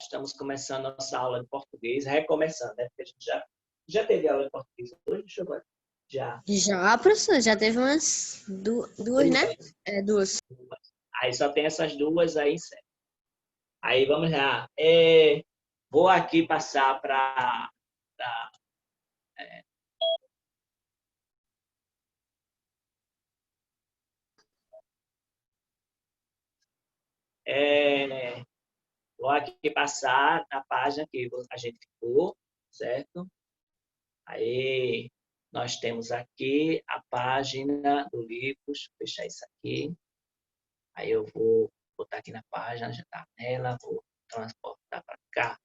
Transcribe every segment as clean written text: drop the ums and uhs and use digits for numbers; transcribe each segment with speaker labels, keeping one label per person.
Speaker 1: estamos começando a nossa aula de português, recomeçando, né? Porque a gente já teve aula de português hoje, deixa eu ver. Já.
Speaker 2: Já, professor, já teve umas duas, né? Duas.
Speaker 1: Aí só tem essas duas aí, certo? Aí vamos lá. Vou aqui passar para vou aqui passar na página que a gente ficou, certo? Aí nós temos aqui a página do livro, deixa eu fechar isso aqui. Aí eu vou botar aqui na página, já está nela, vou transportar para cá.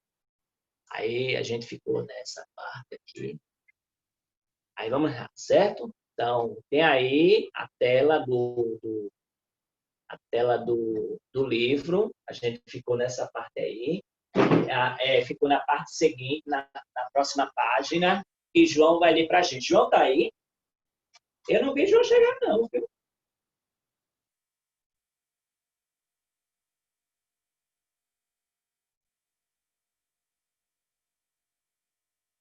Speaker 1: Aí a gente ficou nessa parte aqui. Aí vamos lá, certo? Então, tem aí a tela do livro. A gente ficou nessa parte aí. Ficou na parte seguinte, na próxima página, e João vai ler para a gente. João tá aí? Eu não vi João chegar, não, viu?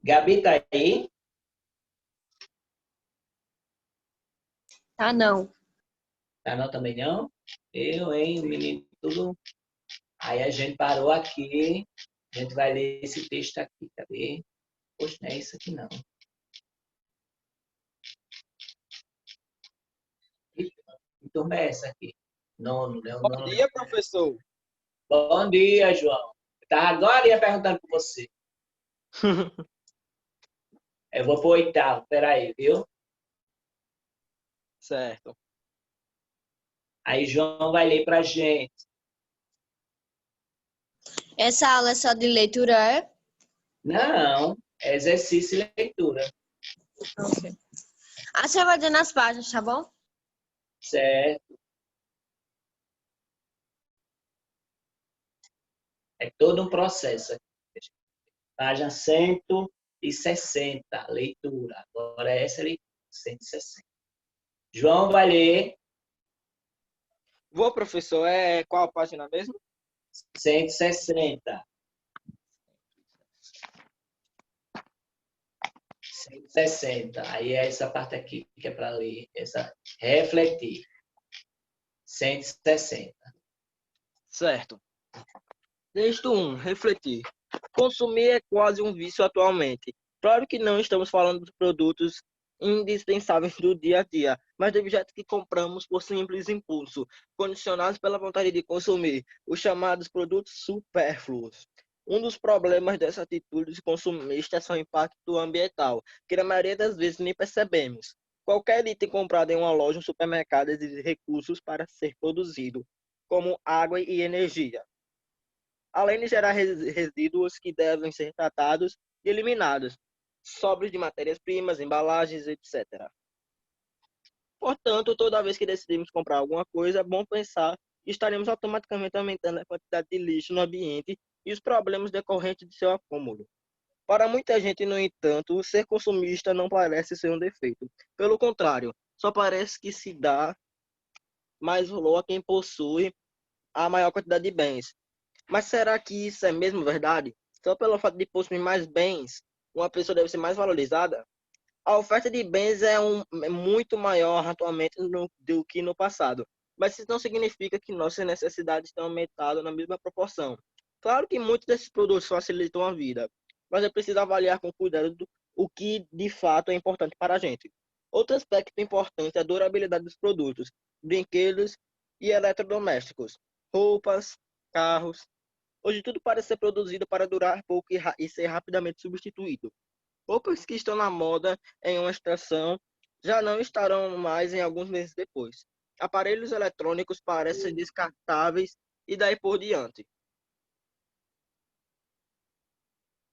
Speaker 1: Gabi tá aí?
Speaker 2: Tá, não.
Speaker 1: Tá não também não? Eu, hein, o menino tudo. Aí a gente parou aqui. A gente vai ler esse texto aqui, cadê? Poxa, não é isso aqui não. Que turma é essa aqui? Nono, né?
Speaker 3: Bom dia, professor.
Speaker 1: Bom dia, João. Tá, agora ia perguntando para você. Eu vou pro oitavo, peraí, viu?
Speaker 3: Certo.
Speaker 1: Aí João vai ler pra gente.
Speaker 2: Essa aula é só de leitura, é?
Speaker 1: Não, é exercício e leitura.
Speaker 2: Ok. Você vai dando as páginas, tá bom?
Speaker 1: Certo. É todo um processo. Página 160, leitura. Agora essa é leitura, 160. João vai ler.
Speaker 3: Vou, professor. Qual a página mesmo?
Speaker 1: 160. 160. Aí é essa parte aqui que é para ler. Refletir. 160.
Speaker 3: Certo. Texto 1. Refletir. Consumir é quase um vício atualmente. Claro que não estamos falando de produtos indispensáveis do dia a dia, mas de objetos que compramos por simples impulso, condicionados pela vontade de consumir, os chamados produtos supérfluos. Um dos problemas dessa atitude consumista é seu impacto ambiental, que na maioria das vezes nem percebemos. Qualquer item comprado em uma loja ou supermercado exige recursos para ser produzido, como água e energia, além de gerar resíduos que devem ser tratados e eliminados, sobras de matérias-primas, embalagens, etc. Portanto, toda vez que decidimos comprar alguma coisa, é bom pensar que estaremos automaticamente aumentando a quantidade de lixo no ambiente e os problemas decorrentes de seu acúmulo. Para muita gente, no entanto, ser consumista não parece ser um defeito. Pelo contrário, só parece que se dá mais valor a quem possui a maior quantidade de bens. Mas será que isso é mesmo verdade? Só pelo fato de possuir mais bens, uma pessoa deve ser mais valorizada? A oferta de bens é muito maior atualmente do que no passado, mas isso não significa que nossas necessidades tenham aumentado na mesma proporção. Claro que muitos desses produtos facilitam a vida, mas é preciso avaliar com cuidado o que de fato é importante para a gente. Outro aspecto importante é a durabilidade dos produtos, brinquedos e eletrodomésticos, roupas, carros. Hoje tudo parece ser produzido para durar pouco e ser rapidamente substituído. Roupas que estão na moda em uma estação já não estarão mais em alguns meses depois. Aparelhos eletrônicos parecem descartáveis e daí por diante.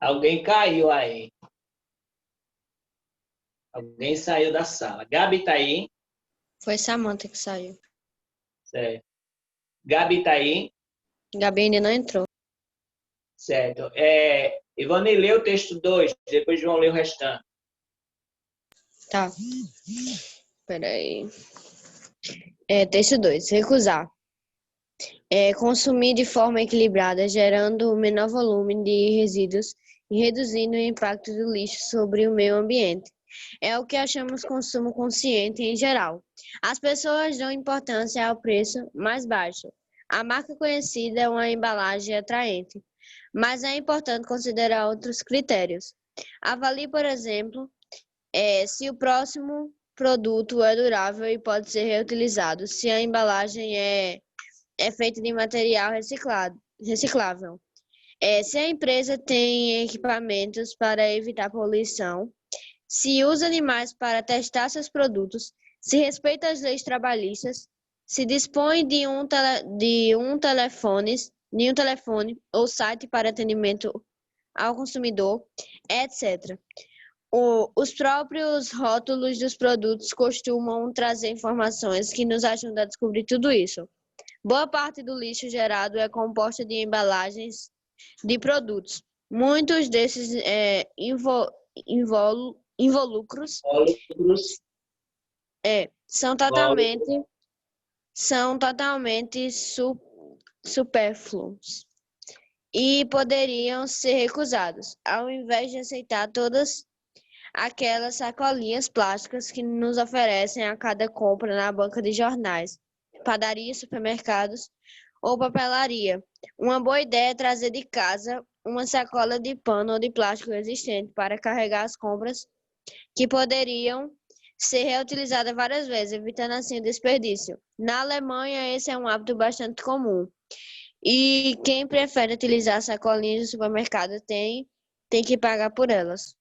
Speaker 1: Alguém caiu aí. Alguém saiu da sala. Gabi tá aí?
Speaker 2: Foi Samantha que saiu.
Speaker 1: Certo. Gabi tá aí?
Speaker 2: Gabi ainda não entrou.
Speaker 1: Certo. Ivone lê o texto 2, depois João lê o restante.
Speaker 2: Tá. Peraí. Texto 2. Recusar. Consumir de forma equilibrada, gerando o menor volume de resíduos e reduzindo o impacto do lixo sobre o meio ambiente. É o que achamos consumo consciente em geral. As pessoas dão importância ao preço mais baixo. A marca conhecida é uma embalagem atraente, mas é importante considerar outros critérios. Avalie, por exemplo, se o próximo produto é durável e pode ser reutilizado, se a embalagem é feita de material reciclável. Se a empresa tem equipamentos para evitar poluição, se usa animais para testar seus produtos, se respeita as leis trabalhistas, se dispõe de um telefone ou site para atendimento ao consumidor, etc. Os próprios rótulos dos produtos costumam trazer informações que nos ajudam a descobrir tudo isso. Boa parte do lixo gerado é composta de embalagens de produtos. Muitos desses involucros
Speaker 1: Óleos,
Speaker 2: são
Speaker 1: óleos.
Speaker 2: totalmente supérfluos e poderiam ser recusados, ao invés de aceitar todas aquelas sacolinhas plásticas que nos oferecem a cada compra na banca de jornais, padarias, supermercados ou papelaria. Uma boa ideia é trazer de casa uma sacola de pano ou de plástico resistente para carregar as compras que poderiam ser reutilizadas várias vezes, evitando assim o desperdício. Na Alemanha, esse é um hábito bastante comum. E quem prefere utilizar sacolinhas do supermercado tem que pagar por elas.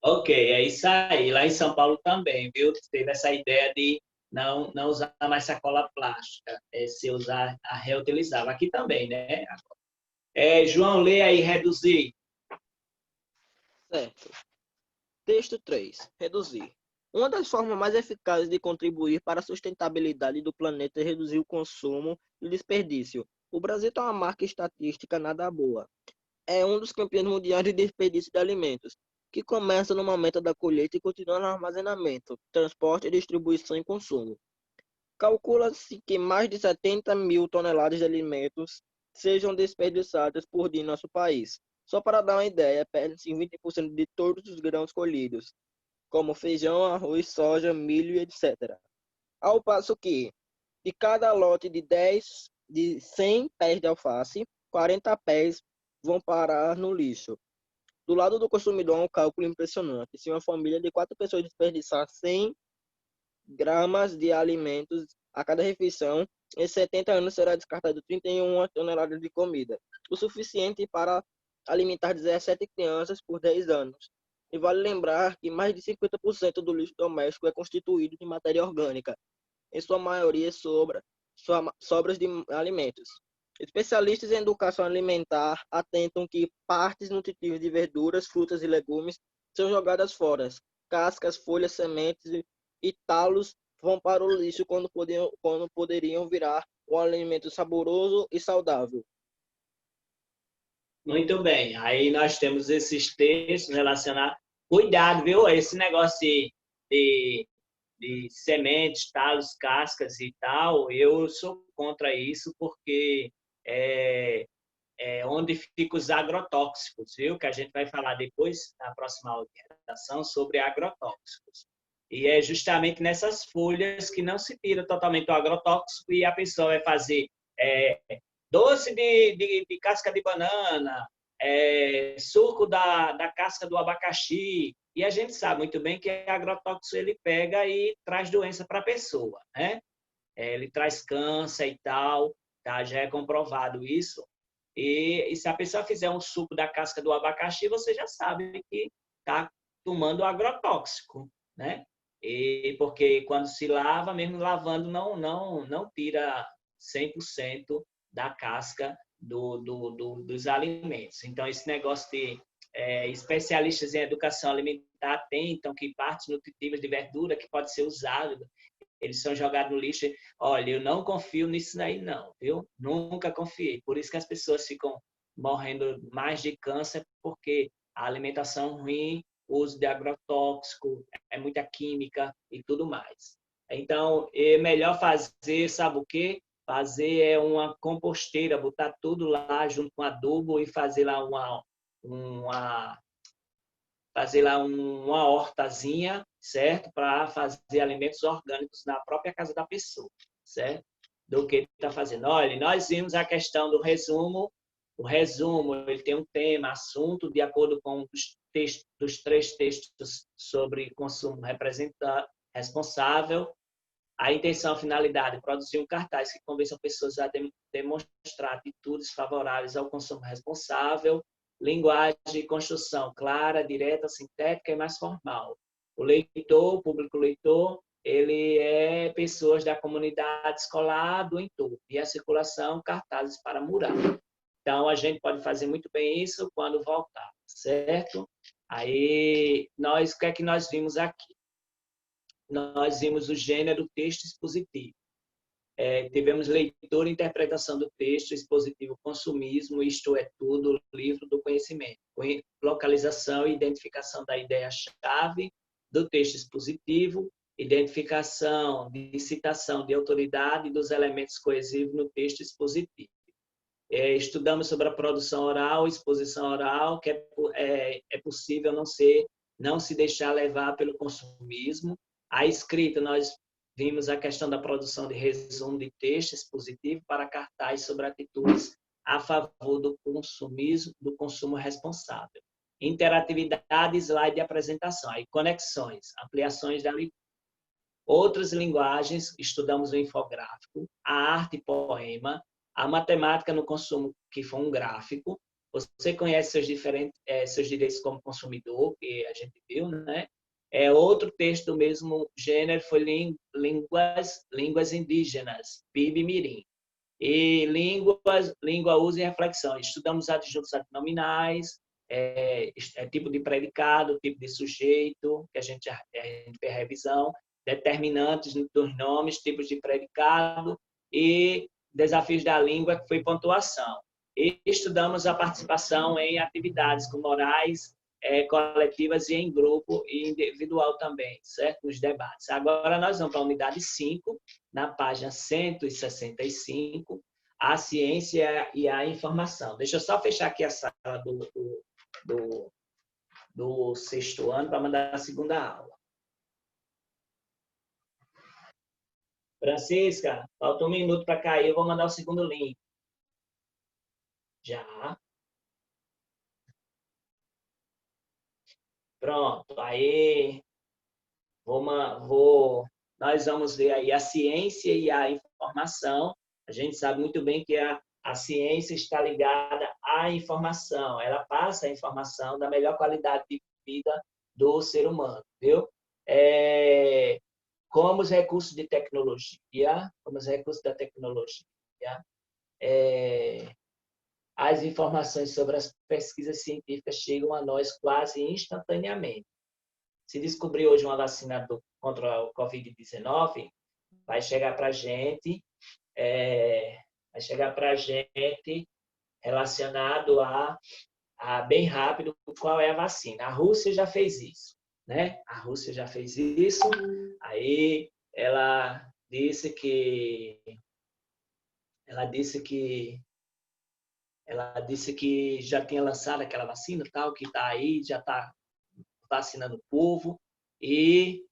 Speaker 1: Ok, é isso aí. Lá em São Paulo também, viu? Teve essa ideia de não usar mais sacola plástica, se usar a reutilizável. Aqui também, né? João, lê aí, reduzir.
Speaker 3: Certo. Texto 3. Reduzir. Uma das formas mais eficazes de contribuir para a sustentabilidade do planeta é reduzir o consumo e o desperdício. O Brasil tem uma marca estatística nada boa. É um dos campeões mundiais de desperdício de alimentos, que começa no momento da colheita e continua no armazenamento, transporte, distribuição e consumo. Calcula-se que mais de 70 mil toneladas de alimentos sejam desperdiçadas por dia em nosso país. Só para dar uma ideia, perde-se 20% de todos os grãos colhidos, como feijão, arroz, soja, milho, etc. Ao passo que, de cada lote de 100 pés de alface, 40 pés vão parar no lixo. Do lado do consumidor, é um cálculo impressionante. Se uma família de 4 pessoas desperdiçar 100 gramas de alimentos a cada refeição, em 70 anos será descartado 31 toneladas de comida, o suficiente para alimentar 17 crianças por 10 anos. E vale lembrar que mais de 50% do lixo doméstico é constituído de matéria orgânica, em sua maioria sobras de alimentos. Especialistas em educação alimentar atentam que partes nutritivas de verduras, frutas e legumes são jogadas fora. Cascas, folhas, sementes e talos vão para o lixo quando poderiam virar um alimento saboroso e saudável.
Speaker 1: Muito bem. Aí nós temos esses textos relacionados. Cuidado, viu? Esse negócio de sementes, talos, cascas e tal, eu sou contra isso, porque é onde ficam os agrotóxicos, viu? Que a gente vai falar depois, na próxima orientação, sobre agrotóxicos. E é justamente nessas folhas que não se tira totalmente o agrotóxico e a pessoa vai fazer doce de casca de banana, suco da casca do abacaxi. E a gente sabe muito bem que o agrotóxico ele pega e traz doença para a pessoa, né? Ele traz câncer e tal, tá? Já é comprovado isso. E se a pessoa fizer um suco da casca do abacaxi, você já sabe que está tomando agrotóxico, né? E porque quando se lava, mesmo lavando, não tira 100% da casca dos alimentos. Então, esse negócio de especialistas em educação alimentar atentam que partes nutritivas de verdura que pode ser usado, eles são jogados no lixo. Olha, eu não confio nisso aí não, viu? Nunca confiei. Por isso que as pessoas ficam morrendo mais de câncer, porque a alimentação ruim, o uso de agrotóxico, muita química e tudo mais. Então, é melhor fazer, sabe o quê? fazer uma composteira, botar tudo lá junto com adubo e fazer lá uma hortazinha, certo? Para fazer alimentos orgânicos na própria casa da pessoa, certo? Do que está fazendo. Olha, nós vimos a questão do resumo. O resumo, ele tem um tema, assunto, de acordo com os 3 textos sobre consumo responsável. A intenção, a finalidade, produzir um cartaz que convença pessoas a demonstrar atitudes favoráveis ao consumo responsável. Linguagem e construção clara, direta, sintética e mais formal. O leitor, o público leitor, ele é pessoas da comunidade escolar do entorno. E a circulação, cartazes para mural. Então, a gente pode fazer muito bem isso quando voltar, certo? Aí, o que é que nós vimos aqui? Nós vimos o gênero texto expositivo. Tivemos leitura e interpretação do texto, expositivo, consumismo, isto é tudo, livro do conhecimento. Localização e identificação da ideia-chave do texto expositivo, identificação de citação de autoridade dos elementos coesivos no texto expositivo. Estudamos sobre a produção oral, exposição oral, que é possível não se deixar levar pelo consumismo. A escrita, nós vimos a questão da produção de resumo de texto expositivo para cartaz sobre atitudes a favor do consumismo, do consumo responsável. Interatividade, slide de apresentação. Aí, conexões, ampliações da leitura. Outras linguagens, estudamos o infográfico, a arte e poema, a matemática no consumo, que foi um gráfico. Você conhece seus direitos como consumidor, que a gente viu, né? Outro texto do mesmo gênero foi línguas indígenas, PIB-Mirim. E língua, uso e reflexão. Estudamos adjuntos adnominais, tipo de predicado, tipo de sujeito, que a gente fez revisão, determinantes dos nomes, tipos de predicado e desafios da língua, que foi pontuação. E estudamos a participação em atividades como orais, coletivas e em grupo e individual também, certo? Nos debates. Agora nós vamos para a unidade 5, na página 165, a ciência e a informação. Deixa eu só fechar aqui a sala do 6º ano para mandar a segunda aula. Francisca, falta 1 minuto para cair, eu vou mandar o segundo link. Já. Pronto, aí nós vamos ver aí a ciência e a informação. A gente sabe muito bem que a ciência está ligada à informação. Ela passa a informação da melhor qualidade de vida do ser humano, viu? Como os recursos de tecnologia, as informações sobre as pesquisas científicas chegam a nós quase instantaneamente. Se descobrir hoje uma vacina contra o Covid-19, vai chegar para a gente, relacionado bem rápido qual é a vacina. A Rússia já fez isso, né? A Rússia já fez isso. Aí ela disse que já tinha lançado aquela vacina, tal, que está aí, já está vacinando o povo. E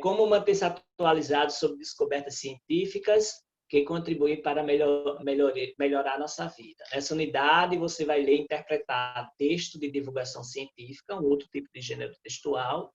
Speaker 1: como manter-se atualizado sobre descobertas científicas que contribuem para melhorar a nossa vida. Nessa unidade, você vai ler e interpretar texto de divulgação científica, um outro tipo de gênero textual,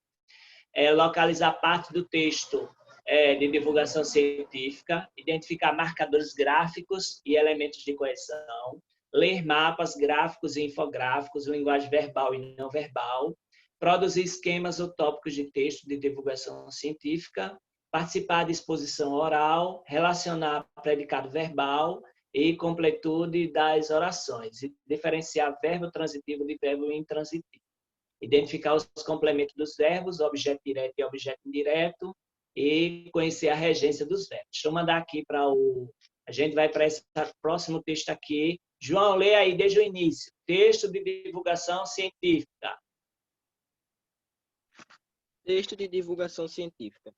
Speaker 1: localizar parte do texto de divulgação científica, identificar marcadores gráficos e elementos de coesão, ler mapas, gráficos e infográficos, linguagem verbal e não verbal, produzir esquemas ou tópicos de texto de divulgação científica, participar de exposição oral, relacionar predicado verbal e completude das orações, e diferenciar verbo transitivo de verbo intransitivo. Identificar os complementos dos verbos, objeto direto e objeto indireto, e conhecer a regência dos verbos. Deixa eu mandar aqui para o... A gente vai para esse próximo texto aqui. João, lê aí desde o início. Texto de divulgação científica.
Speaker 3: Texto de divulgação científica.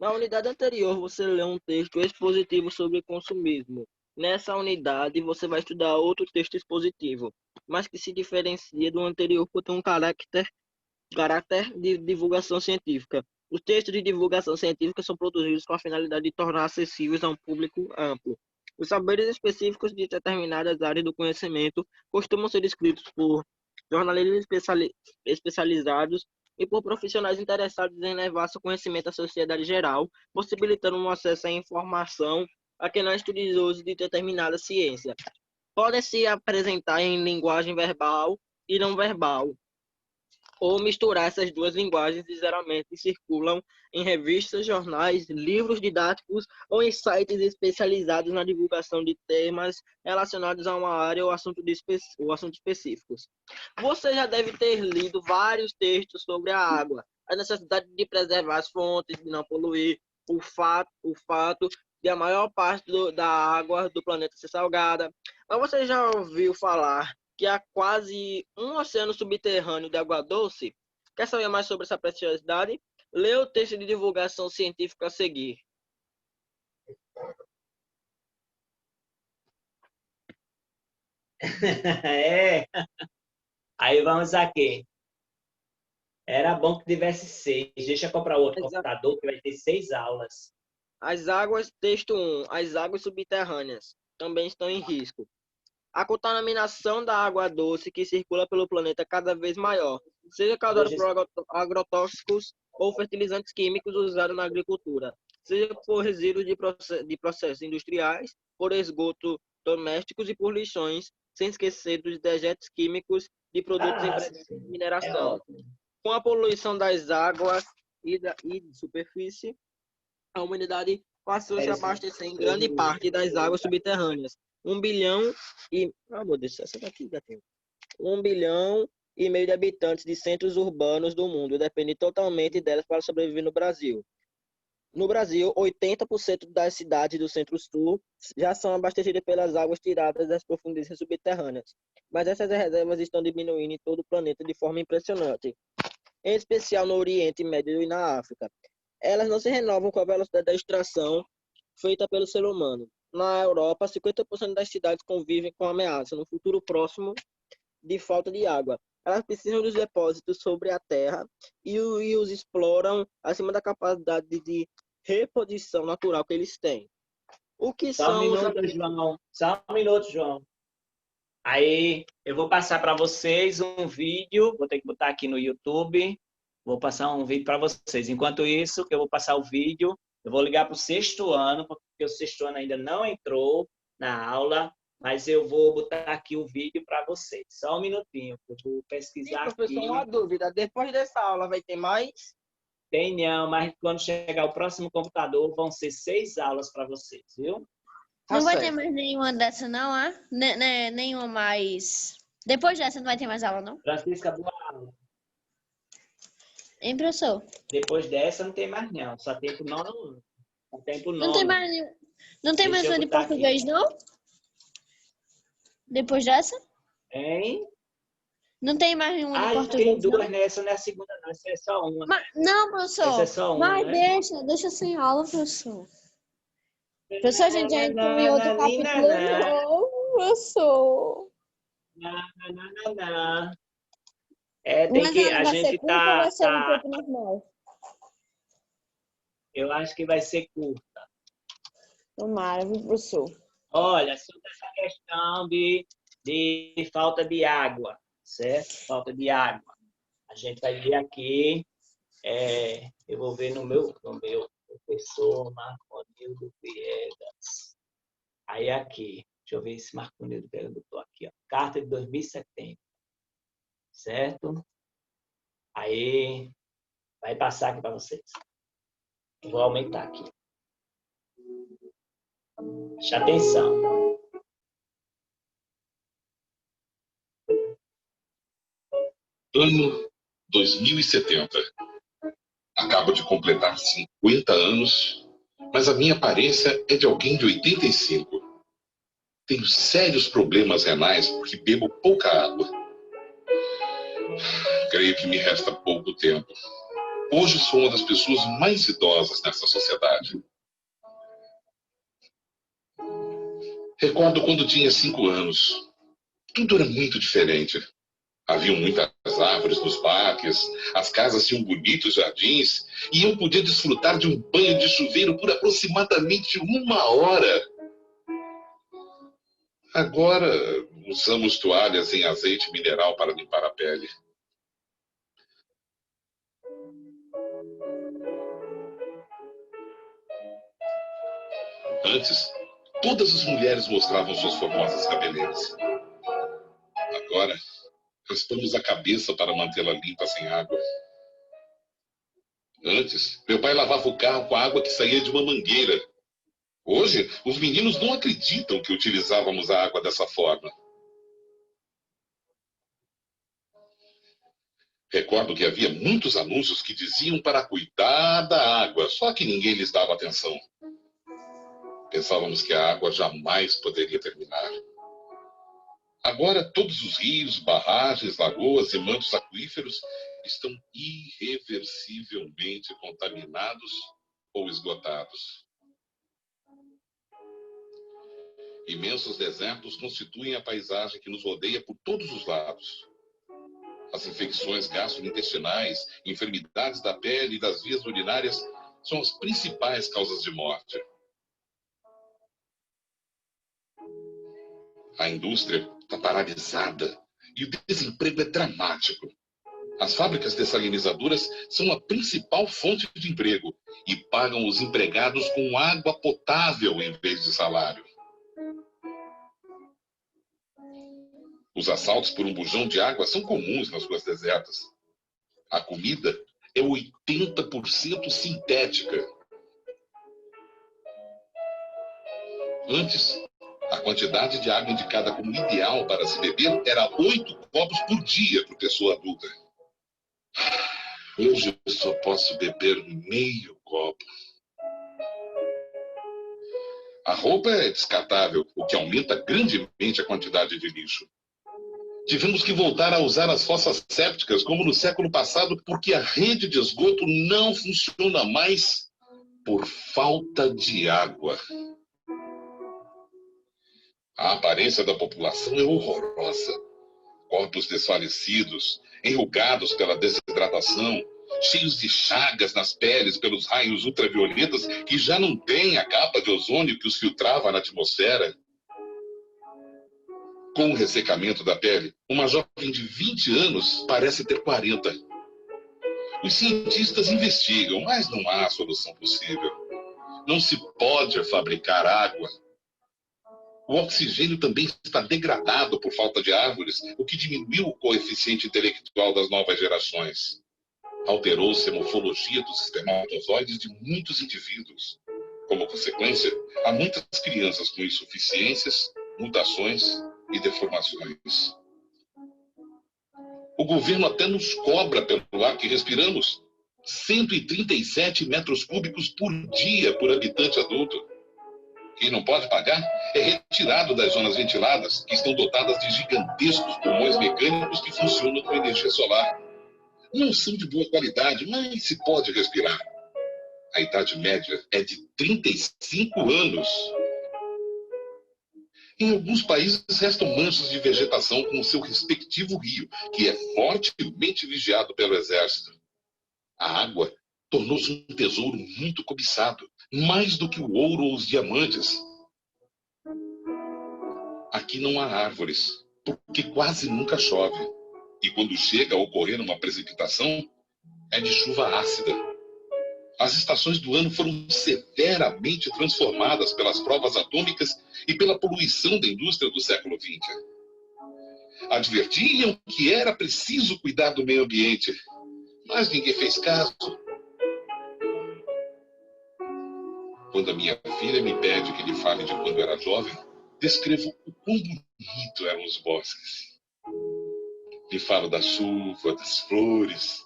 Speaker 3: Na unidade anterior, você lê um texto expositivo sobre consumismo. Nessa unidade, você vai estudar outro texto expositivo, mas que se diferencia do anterior por ter um caráter de divulgação científica. Os textos de divulgação científica são produzidos com a finalidade de tornar acessíveis a um público amplo. Os saberes específicos de determinadas áreas do conhecimento costumam ser escritos por jornalistas especializados e por profissionais interessados em levar seu conhecimento à sociedade geral, possibilitando um acesso à informação a quem não é estudioso de determinada ciência. Podem se apresentar em linguagem verbal e não verbal, ou misturar essas duas linguagens e geralmente circulam em revistas, jornais, livros didáticos ou em sites especializados na divulgação de temas relacionados a uma área ou assuntos específicos. Você já deve ter lido vários textos sobre a água, a necessidade de preservar as fontes, de não poluir, o fato de a maior parte da água do planeta ser salgada. Mas você já ouviu falar que há quase um oceano subterrâneo de água doce? Quer saber mais sobre essa preciosidade? Lê o texto de divulgação científica a seguir.
Speaker 1: É. Aí vamos aqui. Era bom que tivesse 6. Deixa eu comprar outro computador que vai ter 6 aulas.
Speaker 3: As águas, texto 1. As águas subterrâneas também estão em risco. A contaminação da água doce que circula pelo planeta é cada vez maior, seja causada por agrotóxicos ou fertilizantes químicos usados na agricultura, seja por resíduos de processos industriais, por esgoto domésticos e por lixões, sem esquecer dos dejetos químicos de produtos em mineração. Com a poluição das águas e de superfície, a humanidade passou a se abastecer em grande parte das águas subterrâneas. 1 bilhão e... Ah, meu Deus, essa daqui já tem. 1 bilhão e meio de habitantes de centros urbanos do mundo dependem totalmente delas para sobreviver no Brasil. No Brasil, 80% das cidades do Centro-Sul já são abastecidas pelas águas tiradas das profundezas subterrâneas. Mas essas reservas estão diminuindo em todo o planeta de forma impressionante, em especial no Oriente Médio e na África. Elas não se renovam com a velocidade da extração feita pelo ser humano. Na Europa, 50% das cidades convivem com ameaça no futuro próximo de falta de água. Elas precisam dos depósitos sobre a terra e os exploram acima da capacidade de reposição natural que eles têm. O que
Speaker 1: Só
Speaker 3: são
Speaker 1: um minuto, João. Só um minuto, João. Aí, eu vou passar para vocês um vídeo. Vou ter que botar aqui no YouTube. Vou passar um vídeo para vocês. Enquanto isso, que eu vou passar o vídeo, eu vou ligar para o 6º ano, porque o 6º ano ainda não entrou na aula, mas eu vou botar aqui o vídeo para vocês. Só um minutinho, eu vou pesquisar aqui.
Speaker 3: Professor, uma dúvida. Depois dessa aula vai ter mais?
Speaker 1: Tem não, mas quando chegar o próximo computador, vão ser 6 aulas para vocês, viu?
Speaker 2: Não vai ter mais nenhuma dessa, não, é? Nenhuma mais... Depois dessa não vai ter mais aula, não?
Speaker 1: Francisca, boa aula.
Speaker 2: Hein, professor?
Speaker 1: Depois dessa não tem mais não, só tem pro 9º ano. Não tem pro 9º.
Speaker 2: Não tem mais uma de português, não? Depois dessa?
Speaker 1: Hein?
Speaker 2: Não tem mais nenhuma de português,
Speaker 1: tem duas,
Speaker 2: não?
Speaker 1: né? Essa não é a segunda, não. Essa é só uma.
Speaker 2: Não, professor.
Speaker 1: Essa é só uma,
Speaker 2: mas
Speaker 1: né?
Speaker 2: deixa sem aula, professor. Professor, a gente já entrou em outro capítulo novo, professor.
Speaker 1: Não. Tem
Speaker 2: Mas
Speaker 1: que
Speaker 2: ela
Speaker 1: a
Speaker 2: vai
Speaker 1: gente
Speaker 2: ser curta ou vai ser um tempo normal?
Speaker 1: Eu acho que vai ser curta.
Speaker 2: Tomara, viu, professor?
Speaker 1: Olha, sobre essa questão de falta de água, certo? Falta de água. A gente vai ver aqui, eu vou ver no meu professor Marconildo Viegas. Aí aqui, deixa eu ver se Marconildo Viegas botou aqui, ó, carta de 2070, certo? Aí, vai passar aqui para vocês. Vou aumentar aqui. Preste atenção.
Speaker 4: Ano 2070. Acabo de completar 50 anos, mas a minha aparência é de alguém de 85. Tenho sérios problemas renais porque bebo pouca água. Creio que me resta pouco tempo. Hoje sou uma das pessoas mais idosas nessa sociedade. Recordo quando tinha 5 anos. Tudo era muito diferente. Haviam muitas árvores nos parques, as casas tinham bonitos jardins e eu podia desfrutar de um banho de chuveiro por aproximadamente 1 hora. Agora usamos toalhas em azeite mineral para limpar a pele. Antes, todas as mulheres mostravam suas formosas cabeleiras. Agora, raspamos a cabeça para mantê-la limpa sem água. Antes, meu pai lavava o carro com a água que saía de uma mangueira. Hoje, os meninos não acreditam que utilizávamos a água dessa forma. Recordo que havia muitos anúncios que diziam para cuidar da água, só que ninguém lhes dava atenção. Pensávamos que a água jamais poderia terminar. Agora, todos os rios, barragens, lagoas e mantos aquíferos estão irreversivelmente contaminados ou esgotados. Imensos desertos constituem a paisagem que nos rodeia por todos os lados. As infecções gastrointestinais, enfermidades da pele e das vias urinárias são as principais causas de morte. A indústria está paralisada e o desemprego é dramático. As fábricas dessalinizadoras são a principal fonte de emprego e pagam os empregados com água potável em vez de salário. Os assaltos por um bujão de água são comuns nas ruas desertas. A comida é 80% sintética. Antes, a quantidade de água indicada como ideal para se beber era 8 copos por dia por pessoa adulta. Hoje eu só posso beber meio copo. A roupa é descartável, o que aumenta grandemente a quantidade de lixo. Tivemos que voltar a usar as fossas sépticas como no século passado porque a rede de esgoto não funciona mais por falta de água. A aparência da população é horrorosa. Corpos desfalecidos, enrugados pela desidratação, cheios de chagas nas peles pelos raios ultravioletas que já não têm a capa de ozônio que os filtrava na atmosfera. Com o ressecamento da pele, uma jovem de 20 anos parece ter 40. Os cientistas investigam, mas não há solução possível. Não se pode fabricar água. O oxigênio também está degradado por falta de árvores, o que diminuiu o coeficiente intelectual das novas gerações. Alterou-se a morfologia dos espermatozoides de muitos indivíduos. Como consequência, há muitas crianças com insuficiências, mutações e deformações. O governo até nos cobra pelo ar que respiramos. 137 metros cúbicos por dia por habitante adulto. Quem não pode pagar é retirado das zonas ventiladas, que estão dotadas de gigantescos pulmões mecânicos que funcionam com energia solar. Não são de boa qualidade, mas se pode respirar. A idade média é de 35 anos. Em alguns países restam manchas de vegetação com o seu respectivo rio, que é fortemente vigiado pelo exército. A água tornou-se um tesouro muito cobiçado, mais do que o ouro ou os diamantes. Aqui não há árvores, porque quase nunca chove. E quando chega a ocorrer uma precipitação, é de chuva ácida. As estações do ano foram severamente transformadas pelas provas atômicas e pela poluição da indústria do século XX. Advertiam que era preciso cuidar do meio ambiente, mas ninguém fez caso. Quando a minha filha me pede que lhe fale de quando era jovem, descrevo o quão bonito eram os bosques. Lhe falo da chuva, das flores,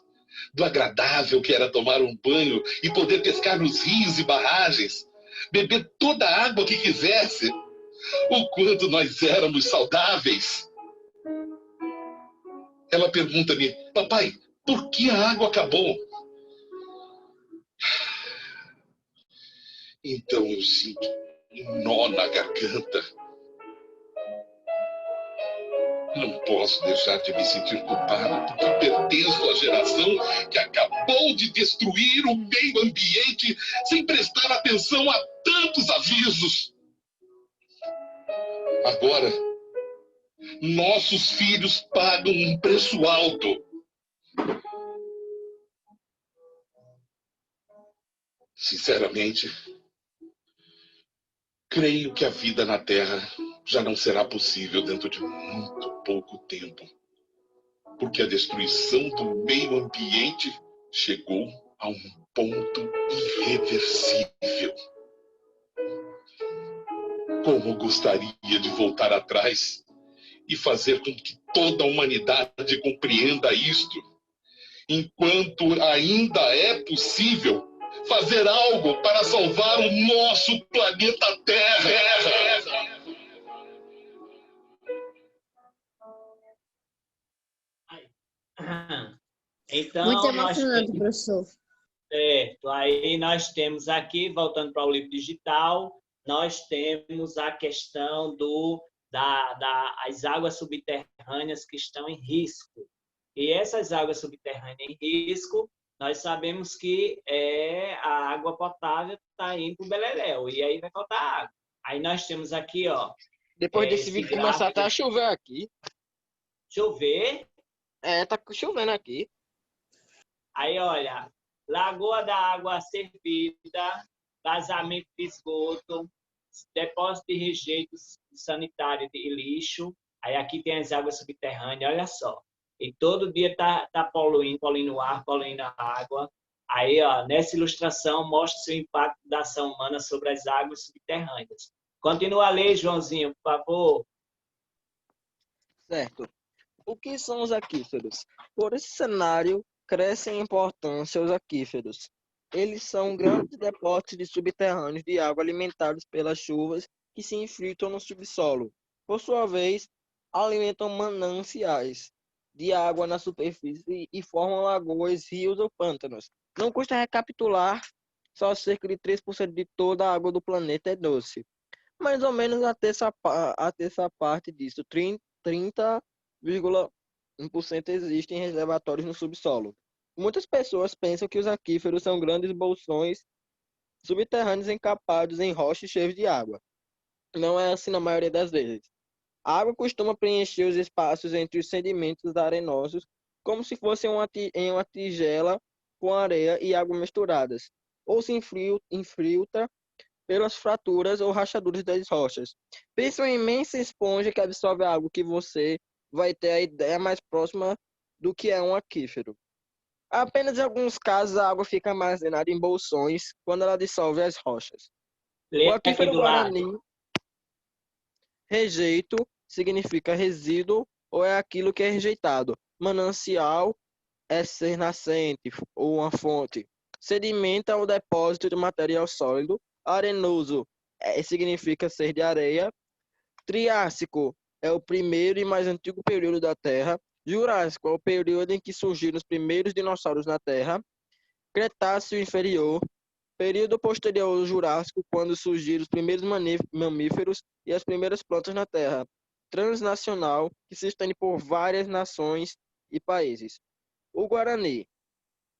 Speaker 4: do agradável que era tomar um banho e poder pescar nos rios e barragens, beber toda a água que quisesse, o quanto nós éramos saudáveis. Ela pergunta-me: papai, por que a água acabou? Então eu sinto um nó na garganta. Não posso deixar de me sentir culpado porque pertenço à geração que acabou de destruir o meio ambiente sem prestar atenção a tantos avisos. Agora, nossos filhos pagam um preço alto. Sinceramente, creio que a vida na Terra já não será possível dentro de muito pouco tempo, porque a destruição do meio ambiente chegou a um ponto irreversível. Como gostaria de voltar atrás e fazer com que toda a humanidade compreenda isto, enquanto ainda é possível fazer algo para salvar o nosso planeta Terra.
Speaker 1: Então,
Speaker 2: Muito
Speaker 1: nós
Speaker 2: emocionante,
Speaker 1: temos,
Speaker 2: professor.
Speaker 1: certo, aí nós temos aqui, voltando para o livro digital, nós temos a questão das águas subterrâneas que estão em risco. E essas águas subterrâneas em risco, nós sabemos que a água potável está indo para o beleléu, e aí vai faltar água. Aí nós temos aqui, ó,
Speaker 3: Depois desse
Speaker 1: esse
Speaker 3: vídeo começar
Speaker 1: gráfico.
Speaker 3: até a chover aqui.
Speaker 1: Chover.
Speaker 3: Tá chovendo aqui.
Speaker 1: Aí, olha, Lagoa da Água Servida, vazamento de esgoto, depósito de rejeitos sanitário e lixo. Aí aqui tem as águas subterrâneas, olha só. E todo dia tá poluindo o ar, poluindo a água. Aí, ó, nessa ilustração mostra o impacto da ação humana sobre as águas subterrâneas. Continua a ler, Joãozinho, por favor.
Speaker 3: Certo. O que são os aquíferos? Por esse cenário, crescem em importância os aquíferos. Eles são grandes depósitos subterrâneos de água alimentados pelas chuvas que se infiltram no subsolo. Por sua vez, alimentam mananciais de água na superfície e formam lagoas, rios ou pântanos. Não custa recapitular, só cerca de 3% de toda a água do planeta é doce. Mais ou menos a terça parte disso, 30,1% existem reservatórios no subsolo. Muitas pessoas pensam que os aquíferos são grandes bolsões subterrâneos encapados em rochas cheias de água. Não é assim na maioria das vezes. A água costuma preencher os espaços entre os sedimentos arenosos, como se fosse em uma tigela com areia e água misturadas, ou se infiltra pelas fraturas ou rachaduras das rochas. Pense em uma imensa esponja que absorve a água, que você vai ter a ideia mais próxima do que é um aquífero. Apenas em alguns casos a água fica armazenada em bolsões quando ela dissolve as rochas. O
Speaker 1: Lê aqui
Speaker 3: aquífero
Speaker 1: do lado.
Speaker 3: Guarani, rejeito, significa resíduo ou é aquilo que é rejeitado. Manancial é ser nascente ou uma fonte. Sedimento é o depósito de material sólido. Arenoso significa ser de areia. Triássico é o primeiro e mais antigo período da Terra. Jurássico é o período em que surgiram os primeiros dinossauros na Terra. Cretáceo inferior, período posterior ao Jurássico, quando surgiram os primeiros mamíferos e as primeiras plantas na Terra. Transnacional, que se estende por várias nações e países. O Guarani.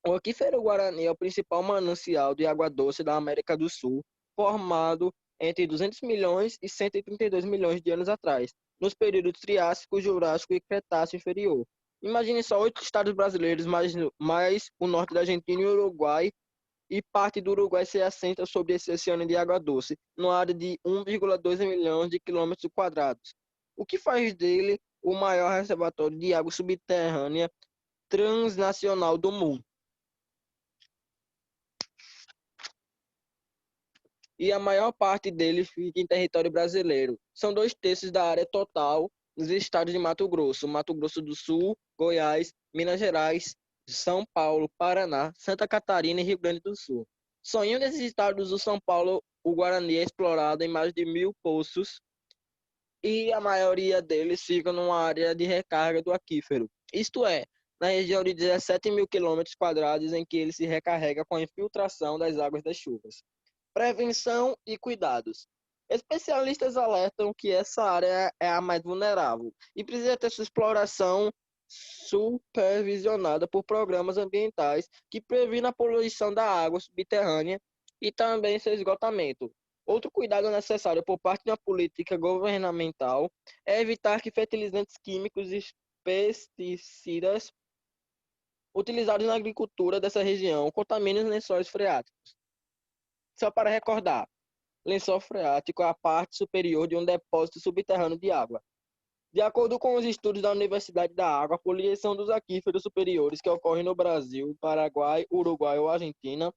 Speaker 3: O aquífero Guarani é o principal manancial de água doce da América do Sul, formado entre 200 milhões e 132 milhões de anos atrás, nos períodos Triássico, Jurássico e Cretáceo inferior. Imagine só 8 estados brasileiros, mais o norte da Argentina e o Uruguai, e parte do Uruguai se assenta sobre esse oceano de água doce, numa área de 1,2 milhões de quilômetros quadrados, o que faz dele o maior reservatório de água subterrânea transnacional do mundo. E a maior parte dele fica em território brasileiro. São 2/3 da área total dos estados de Mato Grosso do Sul, Goiás, Minas Gerais, São Paulo, Paraná, Santa Catarina e Rio Grande do Sul. Só em um desses estados do São Paulo, o Guarani é explorado em mais de 1.000 poços e a maioria deles ficam numa área de recarga do aquífero. Isto é, na região de 17 mil quilômetros quadrados em que ele se recarrega com a infiltração das águas das chuvas. prevenção e cuidados. Especialistas alertam que essa área é a mais vulnerável e precisa ter sua exploração supervisionada por programas ambientais que previnem a poluição da água subterrânea e também seu esgotamento. Outro cuidado necessário por parte de uma política governamental é evitar que fertilizantes químicos e pesticidas utilizados na agricultura dessa região contaminem os lençóis freáticos. Só para recordar, lençol freático é a parte superior de um depósito subterrâneo de água. De acordo com os estudos da Universidade da Água, a poluição dos aquíferos superiores que ocorre no Brasil, Paraguai, Uruguai ou Argentina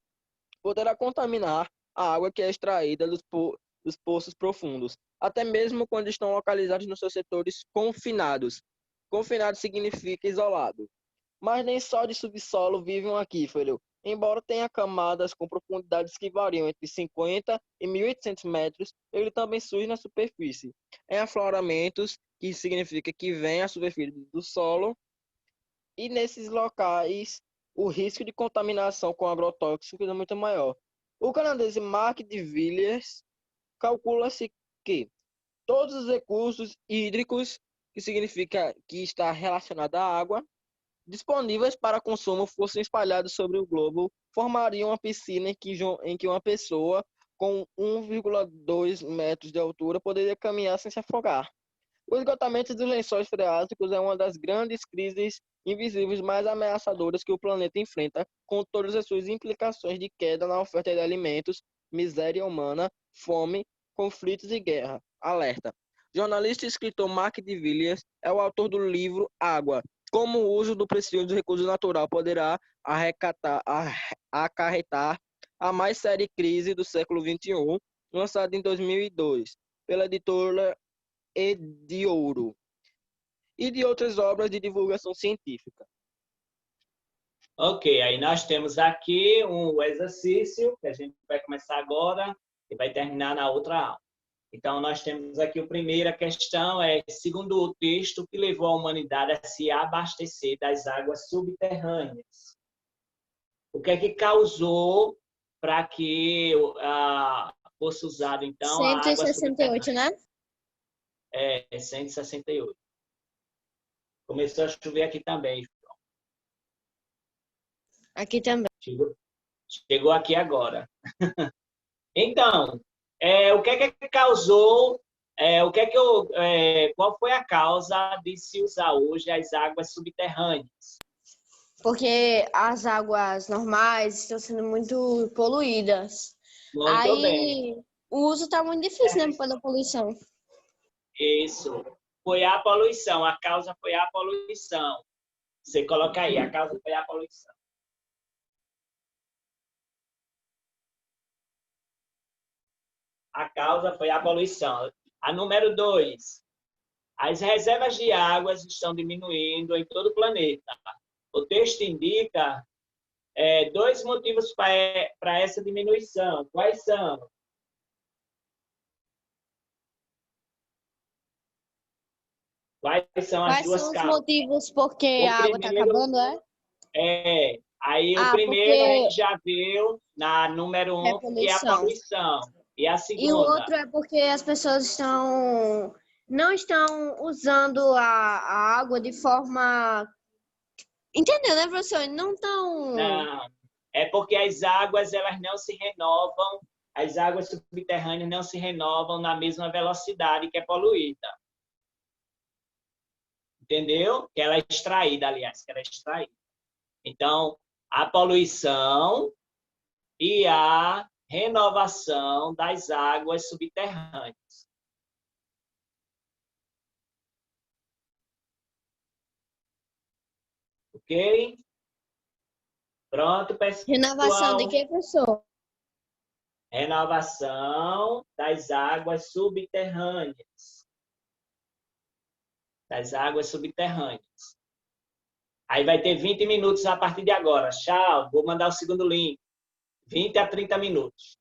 Speaker 3: poderá contaminar a água que é extraída dos poços profundos, até mesmo quando estão localizados nos seus setores confinados. Confinado significa isolado. Mas nem só de subsolo vive um aquífero. Embora tenha camadas com profundidades que variam entre 50 e 1.800 metros, ele também surge na superfície, em afloramentos, que significa que vem à superfície do solo, e nesses locais o risco de contaminação com agrotóxicos é muito maior. O canadense Mark de Villiers calcula-se que todos os recursos hídricos, que significa que está relacionado à água, disponíveis para consumo fossem espalhados sobre o globo, formariam uma piscina em que uma pessoa com 1,2 metros de altura poderia caminhar sem se afogar. O esgotamento dos lençóis freáticos é uma das grandes crises invisíveis mais ameaçadoras que o planeta enfrenta, com todas as suas implicações de queda na oferta de alimentos, miséria humana, fome, conflitos e guerra. Alerta. Jornalista e escritor Mark de Villiers é o autor do livro Água, como o uso do precioso recurso natural poderá acarretar a mais séria crise do século XXI, lançado em 2002 pela editora Ediouro, e de outras obras de divulgação científica.
Speaker 1: Ok, aí nós temos aqui um exercício que a gente vai começar agora e vai terminar na outra aula. Então, nós temos aqui a primeira questão, segundo o texto, que levou a humanidade a se abastecer das águas subterrâneas. O que é que causou para que fosse usado, então, a água
Speaker 2: 168, né?
Speaker 1: 168. Começou a chover aqui também.
Speaker 2: Aqui também.
Speaker 1: Chegou aqui agora. Então, o que é que causou, qual foi a causa de se usar hoje as águas subterrâneas?
Speaker 2: Porque as águas normais estão sendo muito poluídas.
Speaker 1: Muito bem.
Speaker 2: Aí o uso está muito difícil, né, pela poluição.
Speaker 1: Isso. Foi a poluição. A causa foi a poluição. Você coloca aí, a causa foi a poluição. A causa foi a poluição. A número 2. As reservas de águas estão diminuindo em todo o planeta. O texto indica 2 motivos para essa diminuição. Quais são? Quais são as duas
Speaker 2: são os
Speaker 1: causas?
Speaker 2: motivos porque a água está acabando, é?
Speaker 1: Aí o primeiro a gente já viu na número 1, que é a poluição. E a segunda?
Speaker 2: E o outro é porque as pessoas não estão usando a água de forma... Entendeu, né, professor? Não estão...
Speaker 1: Não, é porque as águas elas não se renovam, as águas subterrâneas não se renovam na mesma velocidade que é poluída. Entendeu? Que ela é extraída, aliás, que ela é extraída. Então, a poluição e a renovação das águas subterrâneas. Ok? Pronto, pessoal?
Speaker 2: Renovação de quê, professor?
Speaker 1: Renovação das águas subterrâneas. Das águas subterrâneas. Aí vai ter 20 minutos a partir de agora. Tchau, vou mandar o segundo link. 20 a 30 minutos.